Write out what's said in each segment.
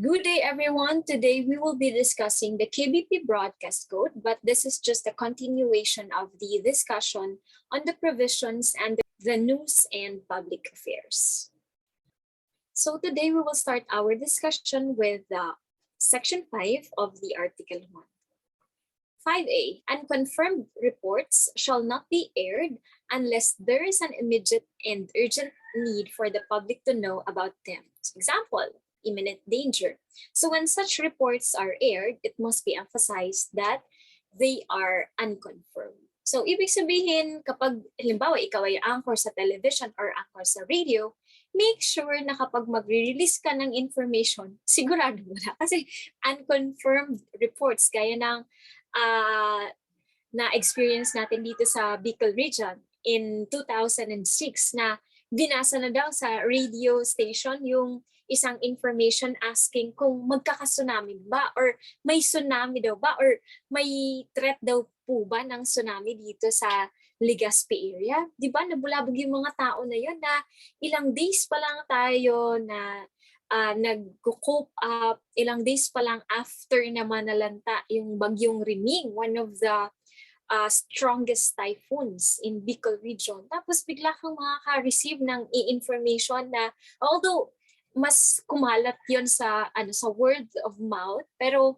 Good day, everyone. Today we will be discussing the KBP broadcast code, but this is just a continuation of the discussion on the provisions and the news and public affairs. So today we will start our discussion with Section 5 of the Article 1. 5A, unconfirmed reports shall not be aired unless there is an immediate and urgent need for the public to know about them. So example, imminent danger. So when such reports are aired, it must be emphasized that they are unconfirmed. So ibig sabihin, kapag halimbawa ikaw ay anchor sa television or anchor sa radio, make sure na kapag magre-release ka ng information, sigurado mo na. Kasi unconfirmed reports, gaya ng na-experience natin dito sa Bicol region in 2006 na binasa na daw sa radio station yung isang information asking kung magkaka-tsunami ba or may tsunami daw ba or may threat daw po ba ng tsunami dito sa Legazpi area. Di ba nabulabog yung mga tao na yun na ilang days pa lang tayo na nag-cope up, ilang days pa lang after naman nalanta yung bagyong Riming, one of the strongest typhoons in Bicol region. Tapos bigla kang makaka-receive ng information na although mas kumalat yon sa word of mouth, pero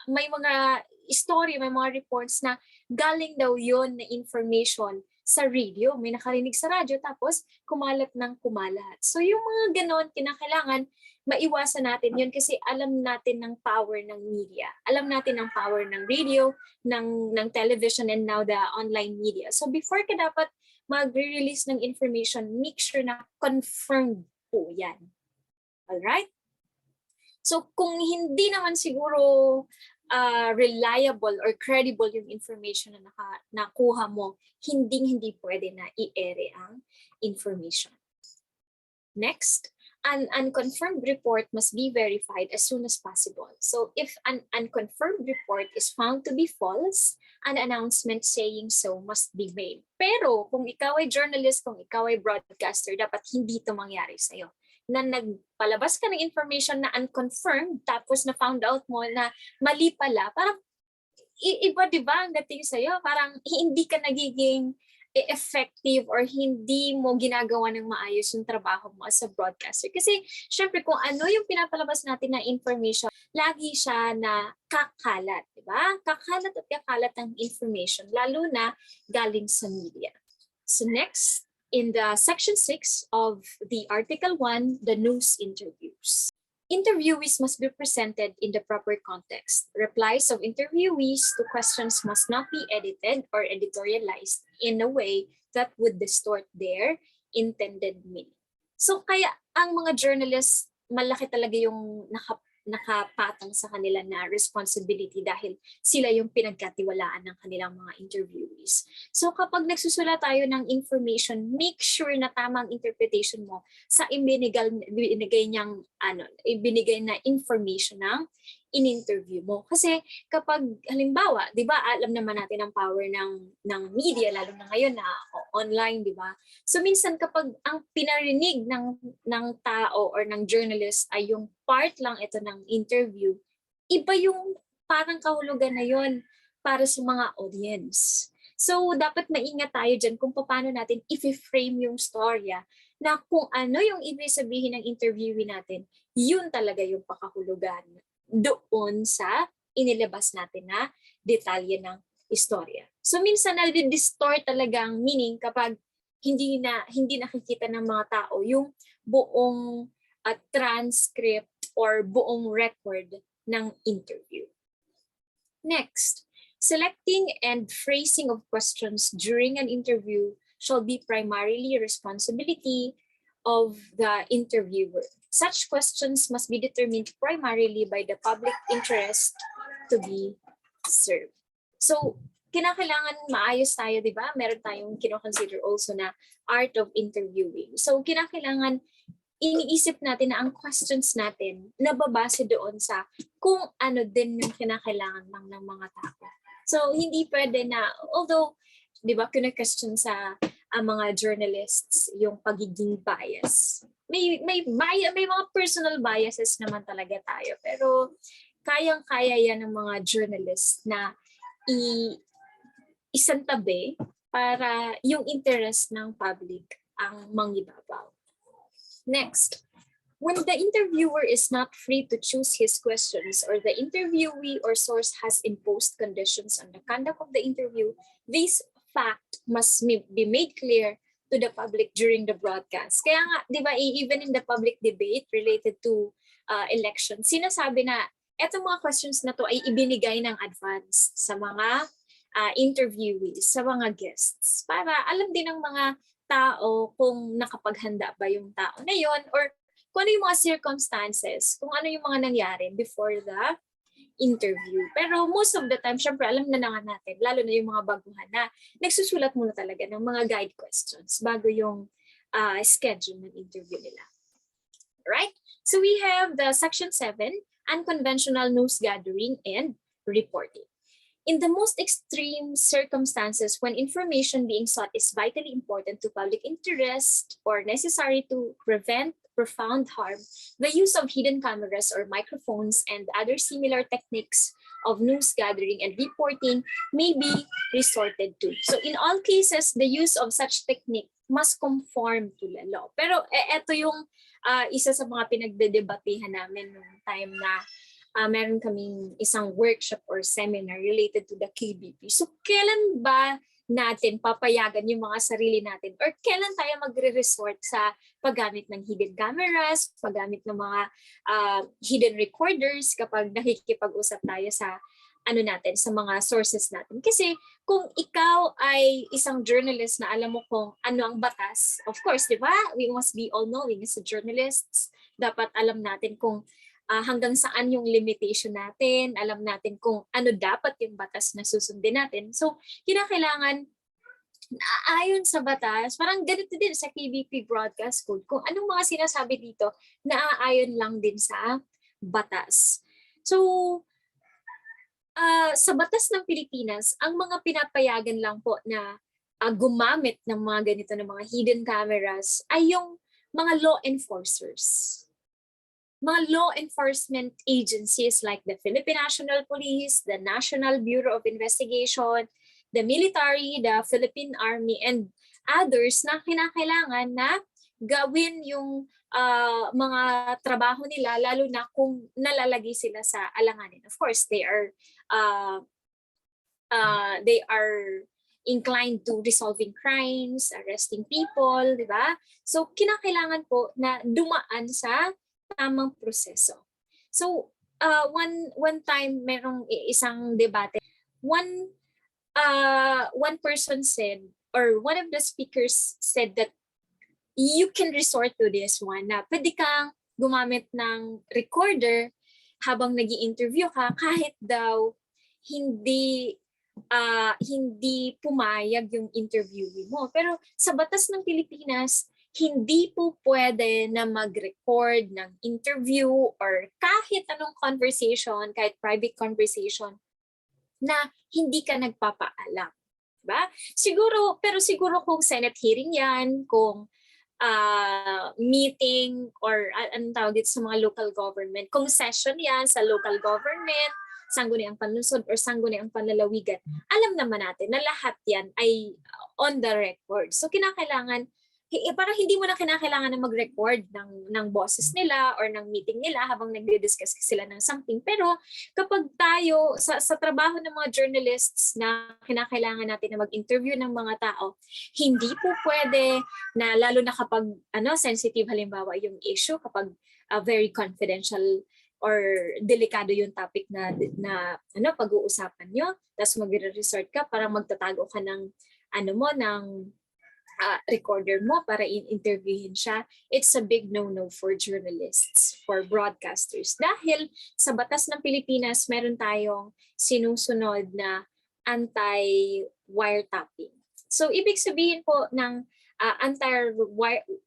may mga story, may mga reports na galing daw yon na information sa radio, may nakarinig sa radyo, tapos kumalat ng kumalat. So yung mga ganon, kinakailangan maiwasan natin yun kasi alam natin ng power ng media. Alam natin ng power ng radio, ng television, and now the online media. So before ka dapat mag-release ng information, make sure na confirmed po yan. Alright? So kung hindi naman siguro reliable or credible yung information na nakuha mo, hindi pwede na i-ere ang information. Next, an unconfirmed report must be verified as soon as possible. So if an unconfirmed report is found to be false, an announcement saying so must be made. Pero kung ikaw ay journalist, kung ikaw ay broadcaster, dapat hindi ito mangyari sa'yo. Na nagpalabas ka ng information na unconfirmed, tapos na found out mo na mali pala, parang iba, di ba, ang dating sa'yo? Parang hindi ka nagiging effective or hindi mo ginagawa ng maayos yung trabaho mo as a broadcaster. Kasi syempre kung ano yung pinapalabas natin na information, lagi siya na kakalat, di ba? Kakalat at kakalat ang information, lalo na galing sa media. So next, in the Section 6 of the Article 1, the news interviews. Interviewees must be presented in the proper context. Replies of interviewees to questions must not be edited or editorialized in a way that would distort their intended meaning. So kaya ang mga journalists, malaki talaga yung nakapatong sa kanila na responsibility dahil sila yung pinagkatiwalaan ng kanilang mga interviewees. So kapag nagsusulat tayo ng information, make sure na tamang interpretation mo sa ibinigay na information ng in-interview mo. Kasi kapag halimbawa, 'di ba, alam naman natin ang power ng media lalo na ngayon na online, 'di ba? So minsan kapag ang pinarinig ng tao or ng journalist ay yung part lang ito ng interview, iba yung parang kahulugan na yon para sa mga audience. So dapat maingat tayo dyan kung paano natin i-frame yung storya na kung ano yung ibig sabihin ng interviewee natin, yun talaga yung pakahulugan doon sa inilabas natin na detalye ng istorya. So minsan na-distort talaga ang meaning kapag hindi nakikita ng mga tao yung buong transcript or buong record ng interview. Next, selecting and phrasing of questions during an interview shall be primarily responsibility of the interviewer. Such questions must be determined primarily by the public interest to be served. So, kinakailangan maayos tayo, di ba? Meron tayong kino-consider also na art of interviewing. So, kinakailangan iniisip natin na ang questions natin nababase doon sa kung ano din yung kinakailangan ng mga tao. So, hindi pwede na, although, di ba, kino-question sa ang mga journalists yung pagiging bias. May mga personal biases naman talaga tayo, pero kayang-kaya yan ng mga journalists na isantabi para yung interest ng public ang mangibabaw. Next, when the interviewer is not free to choose his questions or the interviewee or source has imposed conditions on the conduct of the interview, this fact must be made clear to the public during the broadcast. Kaya nga, di ba, even in the public debate related to election, sinasabi na etong mga questions na to ay ibinigay ng advance sa mga interviewees, sa mga guests, para alam din ng mga tao kung nakapaghanda ba yung tao na yon, or kung ano yung mga circumstances, kung ano yung mga nangyari before the interview. Pero most of the time, syempre alam na nga natin, lalo na yung mga baguhan na nagsusulat muna talaga ng mga guide questions bago yung schedule ng interview nila. Right? So we have the section 7, unconventional news gathering and reporting. In the most extreme circumstances, when information being sought is vitally important to public interest or necessary to prevent profound harm, the use of hidden cameras or microphones and other similar techniques of news gathering and reporting may be resorted to. So in all cases, the use of such technique must conform to the law. Pero ito yung isa sa mga pinagdedebatehan namin noong time na meron kaming isang workshop or seminar related to the KBP. So kailan ba natin papayagan yung mga sarili natin, or kailan tayo magre-resort sa paggamit ng hidden cameras, paggamit ng mga hidden recorders kapag nakikipag-usap tayo sa natin, sa mga sources natin. Kasi kung ikaw ay isang journalist na alam mo kung ano ang batas, of course, di ba? We must be all-knowing as journalists. Dapat alam natin kung hanggang saan yung limitation natin, alam natin kung ano dapat yung batas na susundin natin. So, kinakailangan ayon sa batas, parang ganito din sa KBP Broadcast Code, kung anong mga sinasabi dito, naaayon lang din sa batas. So, sa batas ng Pilipinas, ang mga pinapayagan lang po na gumamit ng mga ganito ng mga hidden cameras ay yung mga law enforcers. Mga law enforcement agencies like the Philippine National Police, the National Bureau of Investigation, the military, the Philippine Army, and others na kinakailangan na gawin yung mga trabaho nila, lalo na kung nalalagay sila sa alanganin. Of course, they are inclined to resolving crimes, arresting people, di ba? So, kinakailangan po na dumaan sa tamang proseso. So, one time merong isang debate. One person said, or one of the speakers said that you can resort to this one na pwede kang gumamit ng recorder habang nag-i-interview ka kahit daw hindi pumayag yung interviewee mo. Pero sa batas ng Pilipinas, hindi po pwede na mag-record ng interview or kahit anong conversation, kahit private conversation, na hindi ka nagpapaalam. Diba? Pero siguro kung Senate hearing yan, kung meeting or anong tawag dito sa mga local government, kung session yan sa local government, sangguniang panlungsod or sangguniang panlalawigan, alam naman natin na lahat yan ay on the record. So kinakailangan, parang hindi mo na kinakailangan na mag-record ng boses nila or ng meeting nila habang nagdi-discuss sila ng something. Pero kapag tayo, sa trabaho ng mga journalists na kinakailangan natin na mag-interview ng mga tao, hindi po pwede na, lalo na kapag sensitive halimbawa yung issue, kapag very confidential or delikado yung topic na pag-uusapan nyo, tapos magre-resort ka para magtatago ka ng recorder mo para interviewin siya, it's a big no-no for journalists, for broadcasters. Dahil sa batas ng Pilipinas, meron tayong sinusunod na anti-wiretapping. So, ibig sabihin po ng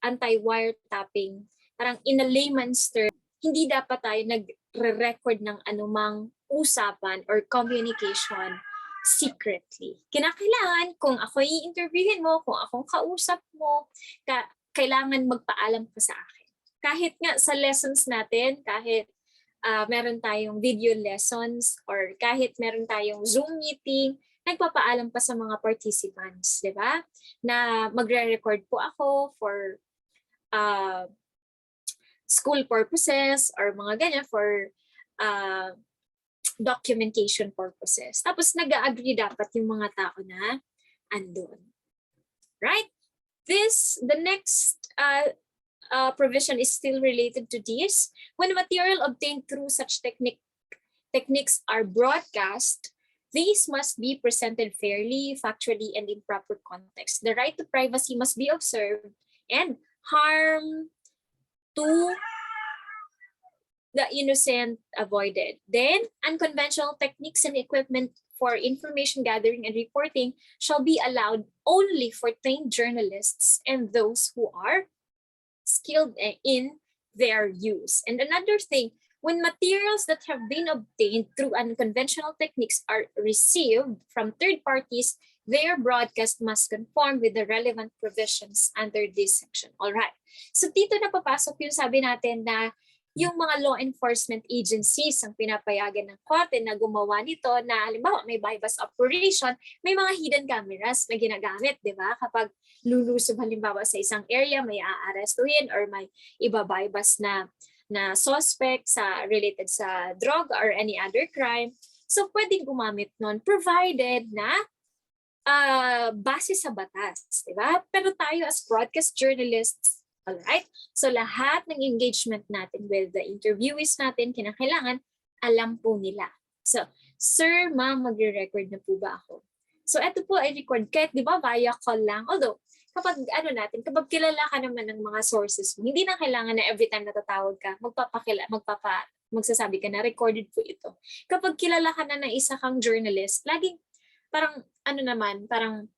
anti-wiretapping, parang in a layman's term, hindi dapat tayo nagre-record ng anumang usapan or communication secretly. Kinakailangan kung ako i-interviewin mo, kung akong kausap mo, kailangan magpaalam ka sa akin. Kahit nga sa lessons natin, kahit meron tayong video lessons or kahit meron tayong Zoom meeting, nagpapaalam pa sa mga participants, di ba? Na magre-record po ako for school purposes or mga ganyan for documentation purposes. Tapos nag-agree dapat yung mga tao na andun. Right? The next provision is still related to this. When material obtained through such techniques are broadcast, these must be presented fairly, factually, and in proper context. The right to privacy must be observed and harm to the innocent avoided. Then, unconventional techniques and equipment for information gathering and reporting shall be allowed only for trained journalists and those who are skilled in their use. And another thing, when materials that have been obtained through unconventional techniques are received from third parties, their broadcast must conform with the relevant provisions under this section. All right. So dito na papasok yung sabi natin na yung mga law enforcement agencies ang pinapayagan ng korte na gumawa nito na halimbawa may bypass operation, may mga hidden cameras na ginagamit, di ba? Kapag lulusob halimbawa sa isang area, may aarestuhin or may iba-bypass na suspect sa related sa drug or any other crime. So pwedeng gumamit nun provided na base sa batas, di ba? Pero tayo as broadcast journalists, alright? So lahat ng engagement natin with the interviewees natin, kinakailangan alam po nila. So, sir, ma'am, magre-record na po ba ako? So eto po ay record kahit di ba via call lang. Although, kapag kapag kilala ka naman ng mga sources mo, hindi na kailangan na every time natatawag ka, magsasabi ka na recorded po ito. Kapag kilala ka na ng isa kang journalist, laging parang parang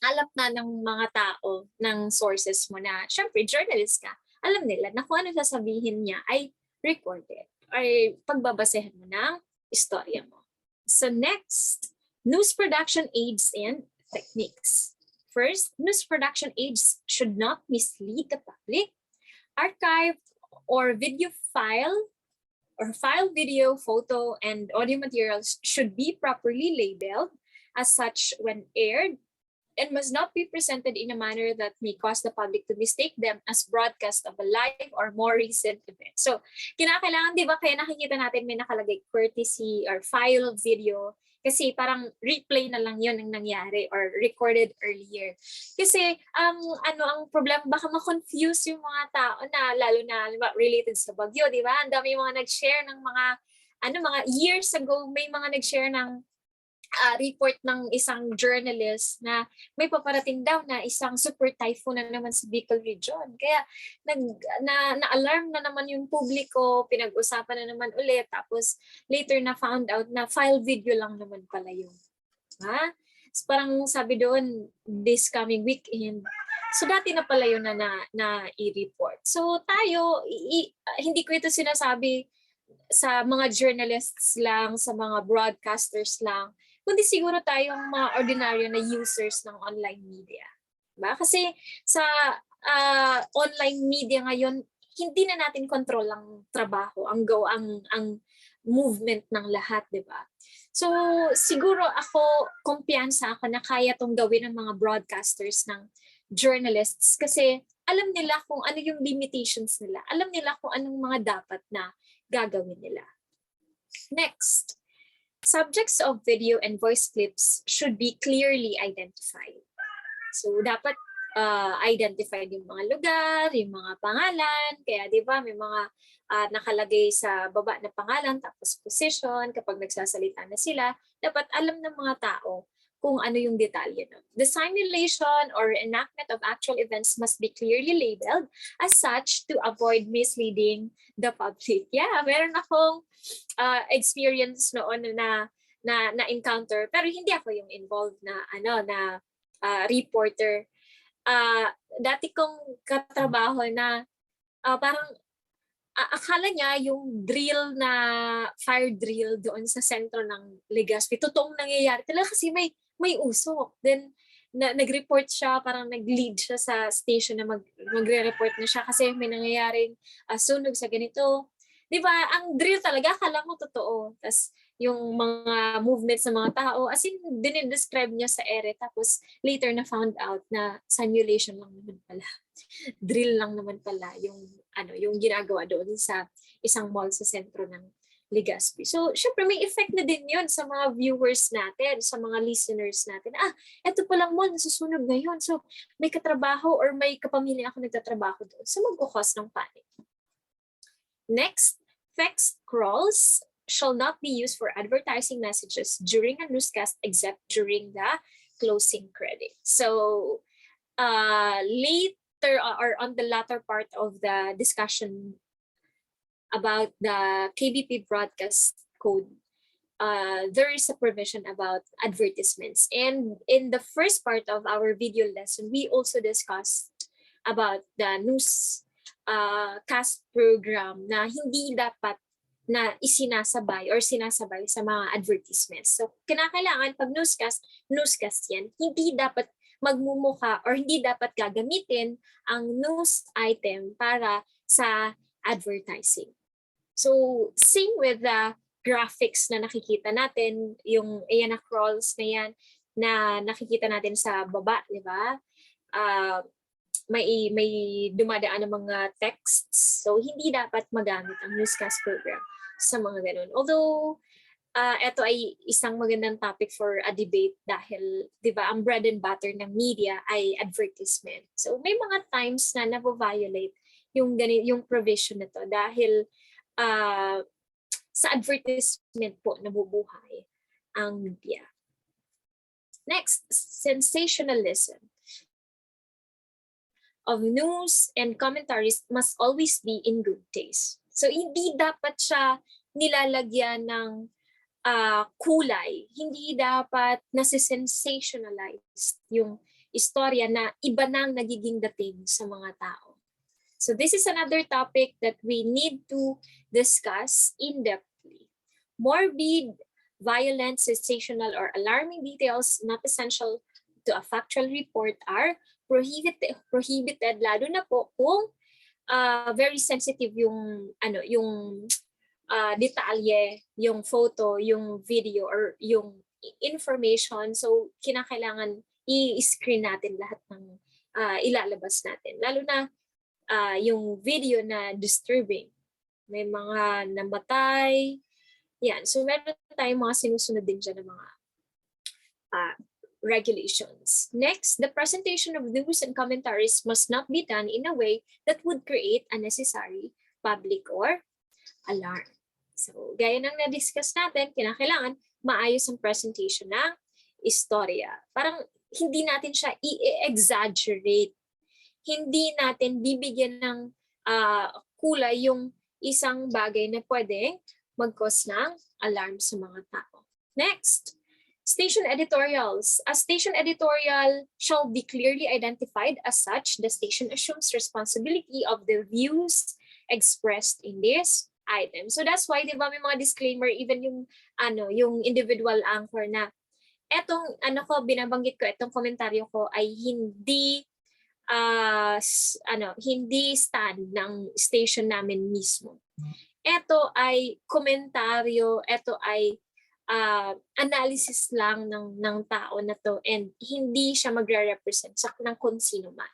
alam na ng mga tao, ng sources mo na, syempre, journalist ka, alam nila na kung ano sasabihin niya ay recorded or pagbabasehan mo ng istorya mo. So next, news production aids and techniques. First, news production aids should not mislead the public. Archive or video file video, photo, and audio materials should be properly labeled as such when aired and must not be presented in a manner that may cause the public to mistake them as broadcast of a live or more recent event. So, kinakailangan, di ba, kaya nakikita natin may nakalagay courtesy or file video kasi parang replay na lang yun ang nangyari or recorded earlier. Kasi ang problema, baka ma-confuse yung mga tao na lalo na related sa bagyo, di ba? Ang dami mga nag-share ng mga years ago, may mga nag-share ng report ng isang journalist na may paparating daw na isang super typhoon na naman sa Bicol region. Kaya na-alarm na naman yung publiko, pinag-usapan na naman ulit, tapos later na found out na file video lang naman pala yun. Ha? So parang sabi doon, this coming weekend, so dati na pala yun na i-report. So tayo, hindi ko ito sinasabi sa mga journalists lang, sa mga broadcasters lang, kundi siguro tayong mga ordinaryo na users ng online media. Diba? Kasi sa online media ngayon, hindi na natin control ang trabaho, ang movement ng lahat, di ba? So siguro kumpiyansa ako na kaya tong gawin ng mga broadcasters ng journalists kasi alam nila kung ano yung limitations nila. Alam nila kung anong mga dapat na gagawin nila. Next, subjects of video and voice clips should be clearly identified. So dapat identified yung mga lugar, yung mga pangalan. Kaya di ba may mga nakalagay sa baba na pangalan tapos position. Kapag nagsasalita na sila, dapat alam ng mga tao kung ano yung detalye nun. The simulation or enactment of actual events must be clearly labeled as such to avoid misleading the public. Yeah, meron akong experience noon na encounter, pero hindi ako yung involved na reporter. Dati kong katrabaho na parang akala niya yung drill na fire drill doon sa sentro ng Legazpi, totoong nangyayari talaga kasi may usok. Then nag-report siya, parang nag-lead siya sa station na magre-report na siya kasi may nangyayaring sunog sa ganito. 'Di ba? Ang drill talaga akala mo totoo. Tas yung mga movements ng mga tao, as in dinidescribe niya sa ere, tapos later na found out na simulation lang naman pala. Drill lang naman pala yung ginagawa doon sa isang mall sa sentro ng Legazpi. So, syempre may effect na din 'yon sa mga viewers natin, sa mga listeners natin. Eto palang mall nasusunog ngayon. So, may katrabaho or may kapamilya ako nagtatrabaho doon. So, magko-cause ng panic. Next, text scrolls shall not be used for advertising messages during a newscast except during the closing credit. So, later or on the latter part of the discussion about the KBP broadcast code, there is a provision about advertisements. And in the first part of our video lesson, we also discussed about the news cast program na hindi dapat na isinasabay or sinasabay sa mga advertisements. So, kinakailangan pag newscast yan, hindi dapat magmumukha or hindi dapat gagamitin ang news item para sa advertising. So, same with the graphics na nakikita natin, yung ayan na crawls na yan na nakikita natin sa baba, di ba? May dumadaan ng mga texts. So, hindi dapat magamit ang newscast program sa mga ganun. Although, ito ay isang magandang topic for a debate dahil, di ba, ang bread and butter ng media ay advertisement. So, may mga times na nababiolate yung provision na to dahil sa advertisement po nabubuhay ang media. Next, sensationalism of news and commentaries must always be in good taste. So, hindi dapat siya nilalagyan ng kulay. Hindi dapat nasisensationalize yung istorya na iba nang nagiging dating sa mga tao. So this is another topic that we need to discuss in-depthly. Morbid, violent, sensational, or alarming details not essential to a factual report are prohibited lalo na po kung very sensitive yung detalye, yung photo, yung video, or yung information. So, kinakailangan i-screen natin lahat ng ilalabas natin. Lalo na yung video na disturbing. May mga namatay. Yan. So, meron tayong mga sinusunod din dyan ng mga regulations. Next, the presentation of news and commentaries must not be done in a way that would create unnecessary public or alarm. So, gaya ng na-discuss natin, kinakailangan maayos ang presentation ng istorya. Parang hindi natin siya i-exaggerate. Hindi natin bibigyan ng kulay yung isang bagay na pwedeng mag-cause ng alarm sa mga tao. Next, station editorials. A station editorial shall be clearly identified. As such, the station assumes responsibility of the views expressed in this item. So that's why, di ba, may mga disclaimer, even yung individual anchor na etong binabanggit ko, etong komentaryo ko ay hindi hindi stand ng station namin mismo. Ito ay komentaryo, ito ay analysis lang ng tao na to, and hindi siya magre-represent ng kung sino man.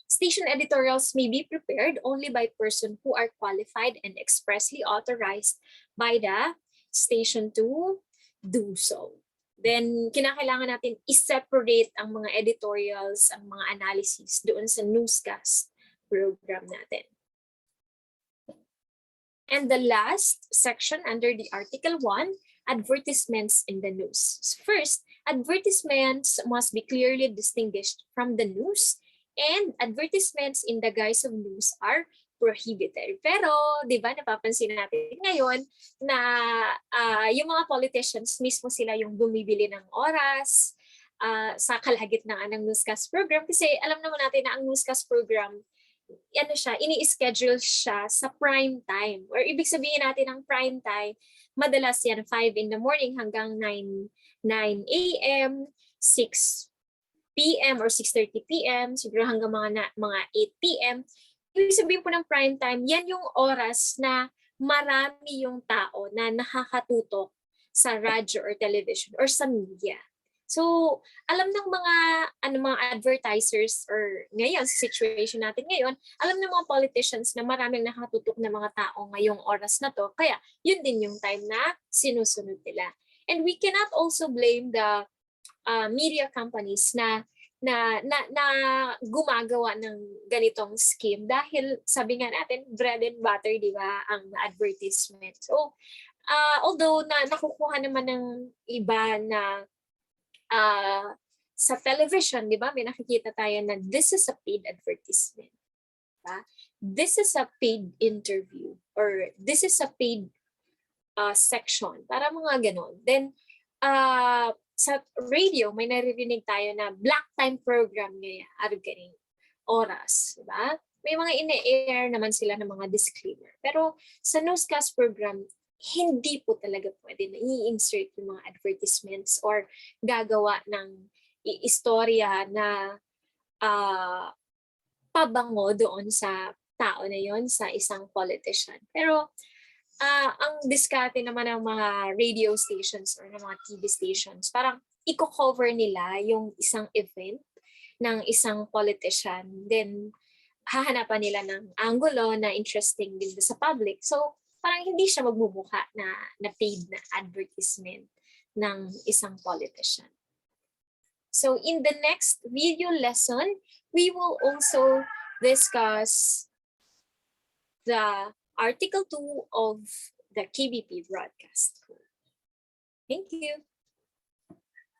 Station editorials may be prepared only by person who are qualified and expressly authorized by the station to do so. Then, kinakailangan natin i-separate ang mga editorials, ang mga analysis doon sa newscast program natin. And the last section under the Article 1, advertisements in the news. First, advertisements must be clearly distinguished from the news, and advertisements in the guise of news are prohibited. Pero, di ba, napapansin natin ngayon na yung mga politicians mismo sila yung bumibili ng oras sa kalagitnaan ng newscast program. Kasi alam naman natin na ang newscast program ini-schedule siya sa prime time. Or ibig sabihin natin ang prime time, madalas yan 5 in the morning hanggang 9 a.m., 6 p.m. or 6:30 p.m., siguro hanggang mga 8 p.m. Ibig sabihin po ng prime time, yan yung oras na marami yung tao na nakakatutok sa radyo or television or sa media. So, alam ng mga advertisers or ngayon sa situation natin ngayon, alam ng mga politicians na maraming nakatutok na mga tao ngayong oras na to. Kaya, yun din yung time na sinusunod nila. And we cannot also blame the media companies na gumagawa ng ganitong scheme dahil sabi nga natin bread and butter, di ba, ang advertisement. So, although nakukuha naman ng iba na sa television, di ba, may nakikita tayo na this is a paid advertisement. Diba? This is a paid interview or this is a paid section. Para mga ganon. Then, sa radio, may naririnig tayo na black time program ngayon, ganing oras. Diba? May mga ine-air naman sila ng mga disclaimer. Pero sa newscast program, hindi po talaga pwede na i-insert yung mga advertisements or gagawa ng istorya na pabango doon sa tao na yon, sa isang politician. Pero ang diskarte naman ng mga radio stations or ng mga TV stations, parang i-cover nila yung isang event ng isang politician. Then, hahanapan nila ng angulo na interesting din sa public. So, parang hindi siya magmumukha na paid na advertisement ng isang politician. So, in the next video lesson, we will also discuss the Article 2 of the KBP broadcast code. Thank you.